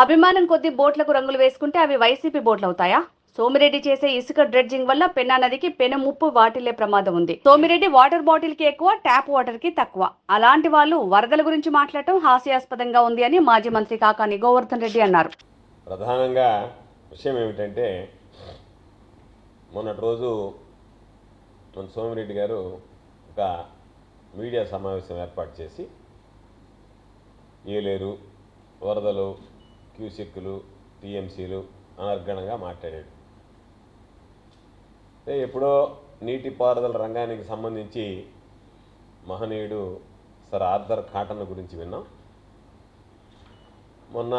అభిమానం కొద్దీ బోట్లకు రంగులు వేసుకుంటే అవి వైసీపీ బోట్లవుతాయా? సోమిరెడ్డి చేసే ఇసుక డ్రెడ్జింగ్ వల్ల పెన్నా నదికి పెను ముప్పు వాటిల్లే ప్రమాదం ఉంది. సోమిరెడ్డి వాటర్ బాటిల్ కి ఎక్కువ, ట్యాప్ వాటర్ కి తక్కువ. అలాంటి వాళ్ళు వరదల గురించి మాట్లాడటం హాస్యాస్పదంగా ఉంది అని మాజీ మంత్రి కాకాని గోవర్ధన్ రెడ్డి అన్నారు. ప్రధానంగా విషయం ఏమిటంటే మొన్నటి రోజు మన సోమిరెడ్డి గారు ఒక మీడియా సమావేశం ఏర్పాటు చేసి ఏలేరు వరదలు క్యూసెక్కులు టీఎంసీలు అనర్గణంగా మాట్లాడాడు. ఎప్పుడో నీటిపారుదల రంగానికి సంబంధించి మహనీయుడు సర్ ఆర్థర్ కాటన్ గురించి విన్నాం. మొన్న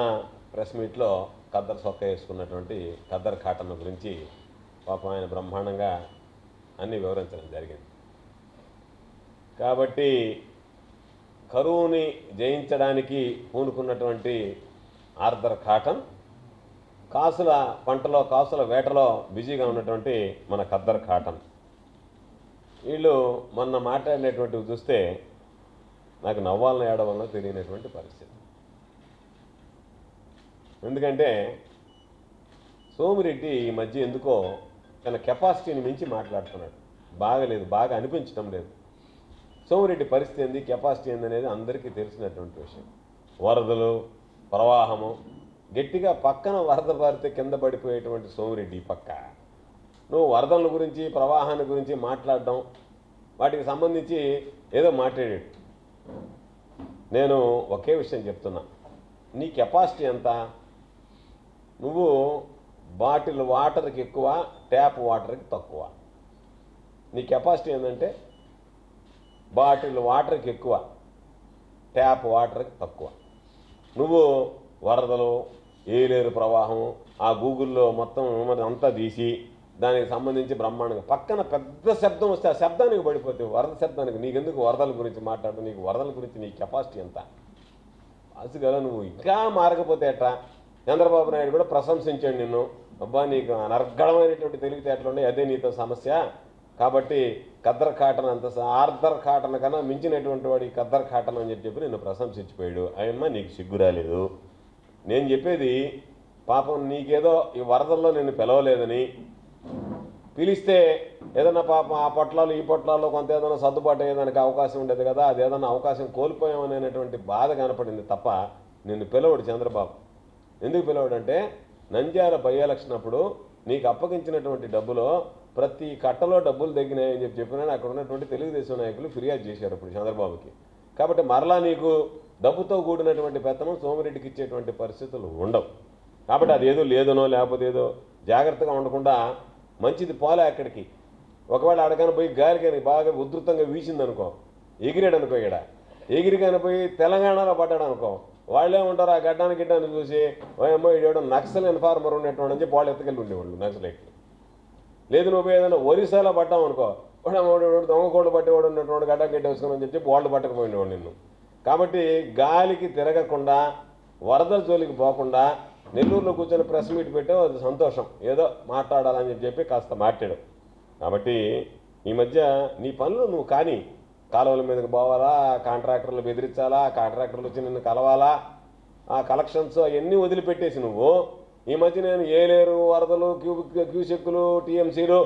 ప్రెస్ మీట్లో ఖద్దర్ సొక్క వేసుకున్నటువంటి ఖద్దర్ కాటన్ గురించి పాపం ఆయన బ్రహ్మాండంగా అన్నీ వివరించడం జరిగింది. కాబట్టి కరువుని జయించడానికి పూనుకున్నటువంటి ఆర్థర్ కాటన్ కాసుల పంటలో కాసుల వేటలో బిజీగా ఉన్నటువంటి మన ఖద్దర్ కాటన్ వీళ్ళు మొన్న మాట్లాడినటువంటివి చూస్తే నాకు నవ్వాలని ఏడవల్లో తెలియనటువంటి పరిస్థితి. ఎందుకంటే సోమిరెడ్డి ఈ మధ్య ఎందుకో తన కెపాసిటీని మించి మాట్లాడుతున్నాడు. బాగలేదు, బాగా అనిపించడం లేదు. సోమిరెడ్డి పరిస్థితి ఏంది, కెపాసిటీ ఏంది అనేది అందరికీ తెలిసినటువంటి విషయం. వరదలు ప్రవాహము గట్టిగా పక్కన వరద పారితే కింద పడిపోయేటువంటి సోమిరెడ్డి పక్క నువ్వు వరదల గురించి ప్రవాహాన్ని గురించి మాట్లాడడం వాటికి సంబంధించి ఏదో మాట్లాడాడు. నేను ఒకే విషయం చెప్తున్నా, నీ కెపాసిటీ ఎంత? నువ్వు బాటిల్ వాటర్కి ఎక్కువ, ట్యాప్ వాటర్కి తక్కువ. నీ కెపాసిటీ ఏంటంటే బాటిల్ వాటర్కి ఎక్కువ, ట్యాప్ వాటర్కి తక్కువ. నువ్వు వరదలు ఏలేరు ప్రవాహం ఆ గూగుల్లో మొత్తం అంతా తీసి దానికి సంబంధించి బ్రహ్మాండంగా పక్కన పెద్ద శబ్దం వస్తే ఆ శబ్దానికి పడిపోతే వరద శబ్దానికి నీకెందుకు వరదల గురించి మాట్లాడు? నీకు వరదల గురించి నీ కెపాసిటీ ఎంత? అసలు నువ్వు ఇంకా మారకపోతే ఎట్టా? చంద్రబాబు నాయుడు కూడా ప్రశంసించాడు నిన్ను. అబ్బా నీకు అనర్గళమైనటువంటి తెలివితేటలు ఉన్నాయి, అదే నీతో సమస్య. కాబట్టి ఖద్దర్ కాటన్ అంత ఆర్థర్ కాటన్ కన్నా మించినటువంటి వాడు ఈ ఖద్దర్ కాటన్ అని చెప్పి నిన్ను ప్రశంసించిపోయాడు. అయ్యమ్మ నీకు సిగ్గు రాలేదు. నేను చెప్పేది పాపం నీకేదో ఈ వరదల్లో నిన్ను పిలవలేదని, పిలిస్తే ఏదైనా పాపం ఆ పొట్లాలు ఈ పొట్లాల్లో కొంత ఏదైనా సర్దుబాటు అయ్యేదానికి అవకాశం ఉండేది కదా, అది ఏదైనా అవకాశం కోల్పోయామనేటువంటి బాధ కనపడింది తప్ప నిన్ను పిలవడు చంద్రబాబు. ఎందుకు పిలవడంటే నంద్యాల బై ఎలక్షన్ అప్పుడు నీకు అప్పగించినటువంటి డబ్బులో ప్రతి కట్టలో డబ్బులు తగ్గినాయని చెప్పినా అక్కడ ఉన్నటువంటి తెలుగుదేశం నాయకులు ఫిర్యాదు చేశారు అప్పుడు చంద్రబాబుకి. కాబట్టి మరలా నీకు డబ్బుతో కూడినటువంటి పెత్తనం సోమిరెడ్డికి ఇచ్చేటువంటి పరిస్థితులు ఉండవు. కాబట్టి అదేదో లేదనో లేకపోతే ఏదో జాగ్రత్తగా ఉండకుండా మంచిది పోలే అక్కడికి. ఒకవేళ అడగని పోయి గాలికని బాగా ఉధృతంగా వీసిందనుకో, ఎగిరాడు అనుకో, ఇక్కడ ఎగిరికని పోయి తెలంగాణలో పడ్డాడు అనుకో, వాళ్ళే ఉంటారు ఆ గడ్డాన్ని గిడ్డాన్ని చూసి ఓయమ్మో ఇడేవడో నక్సల్ ఇన్ఫార్మర్ ఉన్నటువంటి అని చెప్పి వాళ్ళు ఎత్తుకెళ్ళి ఉండేవాళ్ళు నక్సలైట్లు. లేదు నువ్వు ఏదైనా ఒరిస్సాలో పడ్డావు అనుకో, దొంగకోళ్ళు పట్టేవాడు ఉన్నటువంటి గడ్డ గిడ్డ వేసుకుని చెప్పి వాళ్ళు పట్టకపోయినవాడు నిన్ను. కాబట్టి గాలికి తిరగకుండా వరదల జోలికి పోకుండా నెల్లూరులో కూర్చొని ప్రెస్ మీట్ పెట్టావు, అది సంతోషం. ఏదో మాట్లాడాలని చెప్పి కాస్త మాట్లాడు. కాబట్టి ఈ మధ్య నీ పనులు నువ్వు కానీ కాలువల మీదకి పోవాలా, కాంట్రాక్టర్లు బెదిరించాలా, కాంట్రాక్టర్లు వచ్చి నిన్ను కలవాలా, ఆ కలెక్షన్స్ అవన్నీ వదిలిపెట్టేసి నువ్వు ఈ మధ్య నేను ఏలేరు వరదలు క్యూసెక్కులు టీఎంసీలు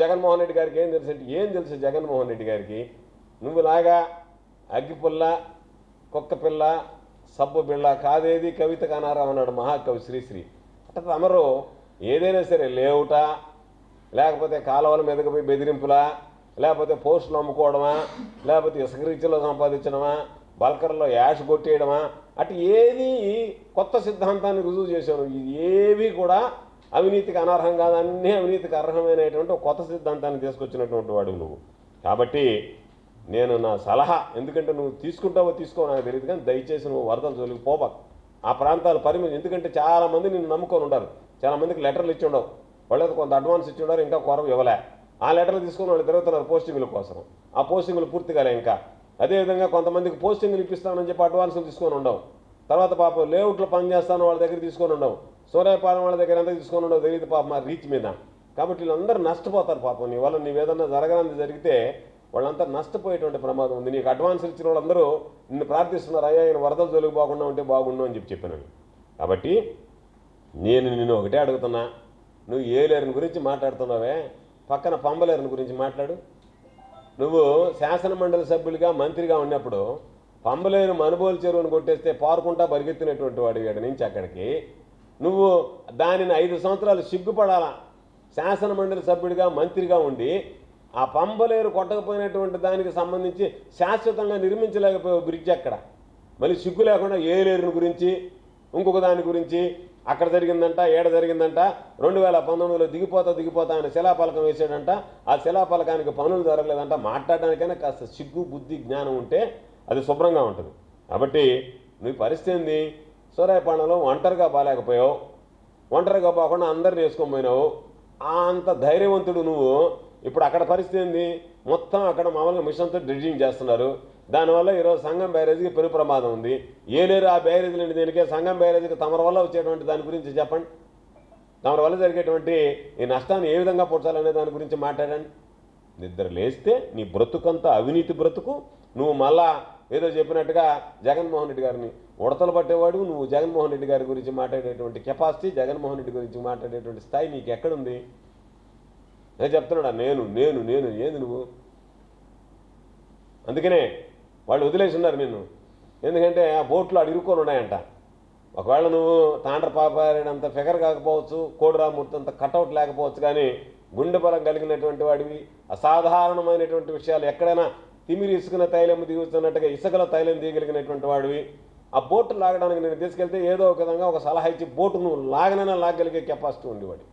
జగన్మోహన్ రెడ్డి గారికి ఏం తెలుసు అంటే ఏం తెలుసు జగన్మోహన్ రెడ్డి గారికి? నువ్వులాగా అగ్గిపుల్ల కుక్క పిల్ల సబ్బు బిళ్ళ కాదేది కవిత కానారా అన్నాడు మహాకవి శ్రీశ్రీ. అంటే తమరు ఏదైనా సరే లేవుటా, లేకపోతే కాలువల మీదకి పోయి బెదిరింపులా, లేకపోతే పోస్టులు అమ్ముకోవడమా, లేకపోతే ఇసుక రీతిలో సంపాదించడమా, బల్కర్లో యాష్ కొట్టేయడమా, అటు ఏది కొత్త సిద్ధాంతాన్ని రుజువు చేశాను. ఇది ఏవి కూడా అవినీతికి అనర్హం కాదు, అన్నీ అవినీతికి అర్హమైనటువంటి ఒక కొత్త సిద్ధాంతాన్ని తీసుకొచ్చినటువంటి వాడు నువ్వు. కాబట్టి నేను నా సలహా, ఎందుకంటే నువ్వు తీసుకుంటావో తీసుకో నాకు తెలియదు, కానీ దయచేసి నువ్వు వరదల జోలికి పోబాకు. ఆ ప్రాంతాల పరిమితి, ఎందుకంటే చాలామంది నిన్ను నమ్ముకొని ఉండాలి. చాలామందికి లెటర్లు ఇచ్చి ఉండవు, వాళ్ళకి కొంత అడ్వాన్స్ ఇచ్చి ఉన్నారు, ఇంకా కొరవ ఇవ్వలే. ఆ లెటర్లు తీసుకొని వాళ్ళు తిరుగుతున్నారు పోస్టింగుల కోసం. ఆ పోస్టింగులు పూర్తి కాలే ఇంకా. అదేవిధంగా కొంతమందికి పోస్టింగులు ఇప్పిస్తానని చెప్పి అడ్వాన్సులు తీసుకొని ఉండవు. తర్వాత పాపం లేఅవుట్లో పనిచేస్తాను వాళ్ళ దగ్గర తీసుకొని ఉండవు, సూర్యపాలెం వాళ్ళ దగ్గర ఎంత తీసుకొని ఉండవు తెలియదు పాపం ఆ రీచ్ మీద. కాబట్టి వీళ్ళందరూ నష్టపోతారు పాపం. నీ వల్ల నీవేదన్నా జరగడానికి జరిగితే వాళ్ళంతా నష్టపోయేటువంటి ప్రమాదం ఉంది. నీకు అడ్వాన్సులు ఇచ్చిన వాళ్ళందరూ నిన్ను ప్రార్థిస్తున్నారు, అయ్యా ఆయన వరదలు జోలికి బాగుండా ఉంటే బాగుండు అని చెప్పాను. కాబట్టి నేను నిన్ను ఒకటే అడుగుతున్నా, నువ్వు ఏలేరుని గురించి మాట్లాడుతున్నావే, పక్కన పంబలేరుని గురించి మాట్లాడు. నువ్వు శాసనమండలి సభ్యులుగా మంత్రిగా ఉన్నప్పుడు పంబలేరు మనుబోలు చెరువును కొట్టేస్తే పారుకుంటా పరిగెత్తినటువంటి వాడు ఇక్కడి నుంచి అక్కడికి. నువ్వు దానిని 5 సంవత్సరాలు సిగ్గుపడాలా. శాసనమండలి సభ్యుడిగా మంత్రిగా ఉండి ఆ పంబలేరు కొట్టకపోయినటువంటి దానికి సంబంధించి శాశ్వతంగా నిర్మించలేకపోయావు బ్రిడ్జ్ అక్కడ. మళ్ళీ సిగ్గు లేకుండా ఏలేరుని గురించి ఇంకొక దాని గురించి అక్కడ జరిగిందంట, ఏడ జరిగిందంట, 2019లో దిగిపోతా ఆయన శిలాపలకం వేసాడంట, ఆ శిలాపలకానికి పనులు జరగలేదంట. మాట్లాడడానికైనా కాస్త సిగ్గు బుద్ధి జ్ఞానం ఉంటే అది శుభ్రంగా ఉంటుంది. కాబట్టి నీ పరిస్థితి ఏంది? సూరాయపాండలో ఒంటరిగా బాలేకపోయావు, ఒంటరిగా పోకుండా అందరిని వేసుకొని పోయినావు. అంత ధైర్యవంతుడు నువ్వు. ఇప్పుడు అక్కడ పరిస్థితి ఏంది? మొత్తం అక్కడ మామూలుగా మిషన్తో డ్రెడ్జింగ్ చేస్తున్నారు. దానివల్ల ఈరోజు సంగం బ్యారేజీకి పెను ప్రమాదం ఉంది. ఏలేరు ఆ బ్యారేజీలు దేనికే, సంగం బ్యారేజీకి తమరి వల్ల వచ్చేటువంటి దాని గురించి చెప్పండి. తమరి వల్ల జరిగేటువంటి ఈ నష్టాన్ని ఏ విధంగా పూడ్చాలనే దాని గురించి మాట్లాడండి. నిద్ర లేస్తే నీ బ్రతుకంతా అవినీతి బ్రతుకు. నువ్వు మళ్ళా ఏదో చెప్పినట్టుగా జగన్మోహన్ రెడ్డి గారిని ఉడతలు పట్టేవాడు. నువ్వు జగన్మోహన్ రెడ్డి గారి గురించి మాట్లాడేటువంటి కెపాసిటీ, జగన్మోహన్ రెడ్డి గురించి మాట్లాడేటువంటి స్థాయి నీకు ఎక్కడుంది? నేను చెప్తున్నాడా నేను నేను నేను ఏంది నువ్వు? అందుకనే వాళ్ళు వదిలేసి ఉన్నారు నిన్ను. ఎందుకంటే ఆ బోట్లు అటు ఇరుక్కొని ఉన్నాయంట. ఒకవేళ నువ్వు తాండ్ర పాపారేడంత ఫిగర్ కాకపోవచ్చు, కోడిరామూర్తి అంత కటౌట్ లేకపోవచ్చు, కానీ గుండె బలం కలిగినటువంటి వాడివి. అసాధారణమైనటువంటి విషయాలు ఎక్కడైనా తిమిరి ఇసుకున్న తైలం దిగుతున్నట్టుగా ఇసుకలో తైలం దిగలిగినటువంటి వాడివి. ఆ బోటు లాగడానికి నేను తీసుకెళ్తే ఏదో ఒక విధంగా ఒక సలహా ఇచ్చి బోటు నువ్వు లాగనైనా లాగలిగే కెపాసిటీ ఉండేవాడు.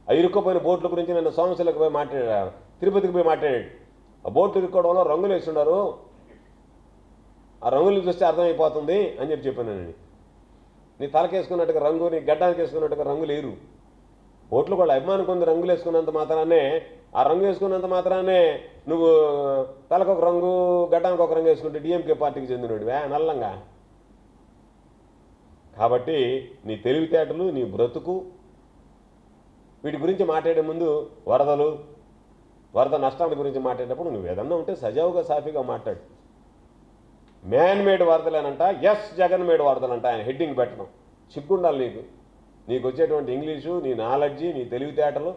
ఆ ఇరుక్కుపోయిన బోట్ల గురించి నేను సోమశిలకు పోయి మాట్లాడాడు, తిరుపతికి పోయి మాట్లాడాడు. ఆ బోట్లు ఇరుక్కోవడంలో రంగులు వేస్తున్నారు, ఆ రంగులు చూస్తే అర్థమైపోతుంది అని చెప్పాను నేను. నీ తలకేసుకున్నట్టుగా రంగు, నీ గడ్డానికి వేసుకున్నట్టుగా రంగు లేరు. బోట్లు కూడా అభిమానం కొంది రంగులు వేసుకున్నంత మాత్రానే, ఆ రంగు వేసుకున్నంత మాత్రానే నువ్వు తలకు ఒక రంగు గడ్డానికి ఒక రంగు వేసుకుంటే డిఎంకే పార్టీకి చెందినవాడివే నల్లంగా. కాబట్టి నీ తెలివితేటలు, నీ బ్రతుకు, వీటి గురించి మాట్లాడే ముందు వరద నష్టాల గురించి మాట్లాడేటప్పుడు నువ్వు ఏదన్నా ఉంటే సజావుగా సాఫీగా మాట్లాడు. మ్యాన్ మేడ్ వరదలేనంట, ఎస్ జగన్ మేడ్ వరదలంట ఆయన హెడ్డింగ్ పెట్టడం. సిగ్గుండాలి నీకు. నీకు వచ్చేటువంటి ఇంగ్లీషు, నీ నాలెడ్జి, నీ తెలివితేటలు,